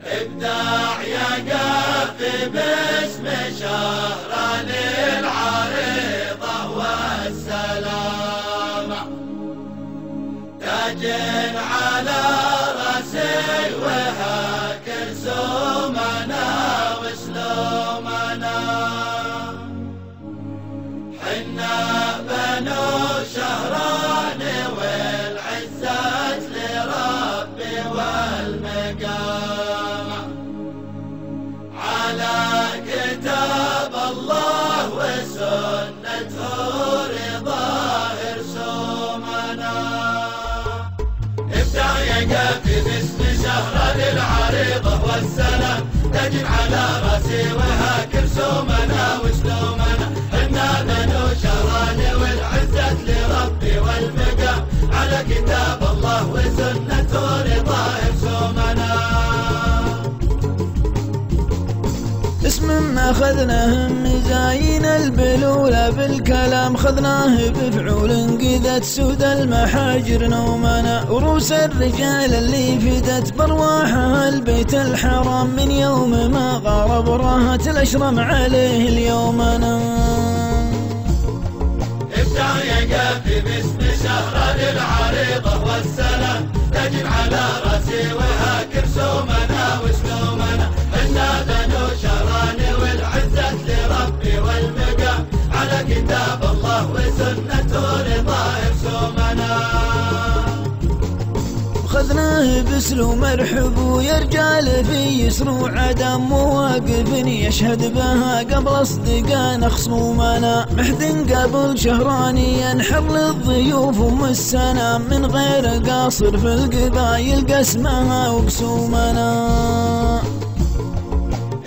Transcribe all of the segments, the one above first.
ابدع يا قافي باسم شهران العريضة والسلام، تاج على راسي وهاك رسومنا وسلومنا. حنا بنو شهران والعزات لربي والمقام، على كتاب الله وسنته رضاه رسومنا. ابدع يا قافي باسم شهران العريضة والسلام، تاج على راسي وهاك رسومنا وسلومنا. حنا بنو شهران والعزة لربي والمقام، على كتاب الله وسنته رضاه رسومنا. اسم ما خذناه مزاين البلولة بالكلام، خذناه بفعول انقذت سود المحاجر نومنا. وروس الرجال اللي فدت برواحها البيت الحرام، من يوم ما غارب راهت الاشرم عليه اليومنا. ابدع يا قافي باسم شهران العريضة والسلام، تاج على راسي وهاك رسومنا وسلومنا. حنا بنو شهران والعزة لربي والمقام، على كتاب الله وسنته رضاه رسومنا. خذناه بسلو مرحب ويا رجال في يسر وعدم، مواقف يشهد بها قبل اصدقان خصومنا. محد قبل شهراني ينحر للضيوف ام السنة، من غير قاصر في القبايل قسمها وقسومنا.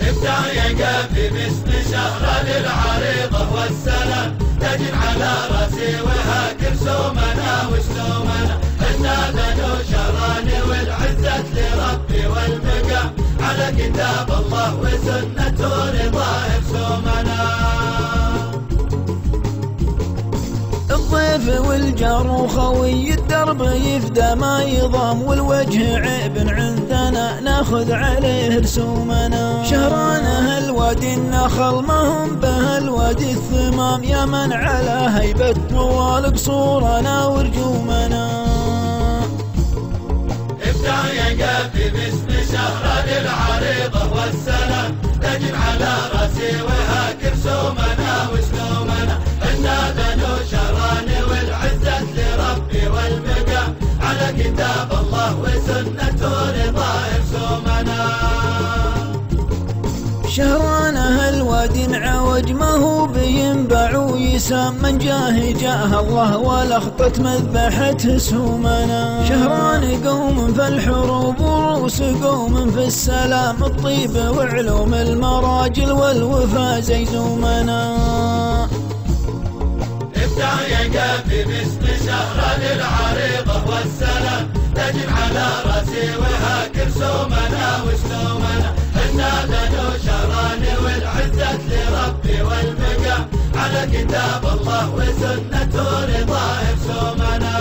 ابدع يا قافي باسم شهران العريضة والسلام، تاج على راسي وهاك رسومنا وسلومنا. حنا بنو شهران والعزة لربي والمقام، على كتاب الله وسنته رضاه رسومنا. الضيف والجار وخوي الدرب يفدى ما يضام، والوجه عيب عندنا ناخذ عليه رسومنا. شهرانه الوادي النخل ما هم به الوادي الثمام، يا من على هيبة طوال قصورنا ورجومنا. ابدع يا قافي باسم شهران العريضة والسلام، تاج على راسي وهاك رسومنا وسلومنا. حنا بنو شهران والعزة لربي والمقام، على كتاب الله وسنته رضاه رسومنا. شهرانه الوادي انعوج ما هو بينباع ويسام، من جاه جاه الله ولخطت مذبحته سومنا. شهران قوم في الحروب وروس قوم في السلام، الطيب وعلوم المراجل والوفا زي زومنا. ابدع يا قافي باسم شهران العريضة والسلام، تاج على راسي وهاك رسومنا وسلومنا. حنا بنو شهران والعزة لربي والمقام، على كتاب الله وسنته رضاه رسومنا.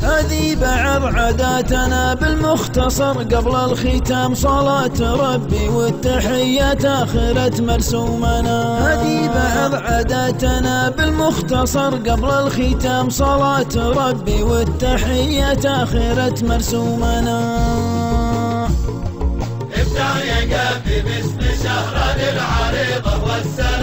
هذه بعض عاداتنا بالمختصر قبل الختام، صلاة ربي والتحيات آخرة مرسومنا. هذه بعض عاداتنا بالمختصر قبل الختام، صلاة ربي والتحيات آخرة مرسومنا. ابدع يا قافي باسم شهران العريضة والسلام،